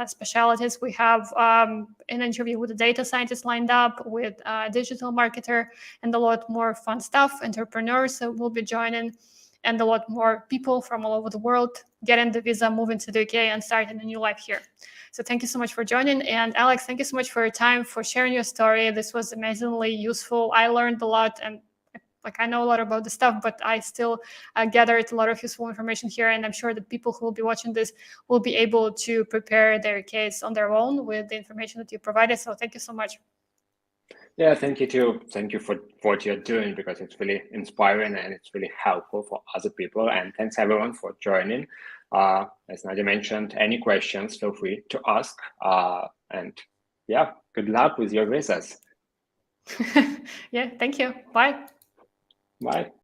specialties. We have an interview with a data scientist lined up, with a digital marketer, and a lot more fun stuff. Entrepreneurs will be joining, and a lot more people from all over the world getting the visa, moving to the UK, and starting a new life here. So thank you so much for joining. And Alex, thank you so much for your time, for sharing your story. This was amazingly useful. I learned a lot, and I know a lot about the stuff, but I still gathered a lot of useful information here. And I'm sure that people who will be watching this will be able to prepare their case on their own with the information that you provided. So thank you so much. Yeah, thank you too. Thank you for what you're doing, because it's really inspiring and it's really helpful for other people. And thanks everyone for joining. As Nadia mentioned, any questions, feel free to ask. And yeah, good luck with your visas. Yeah, thank you. Bye. Bye.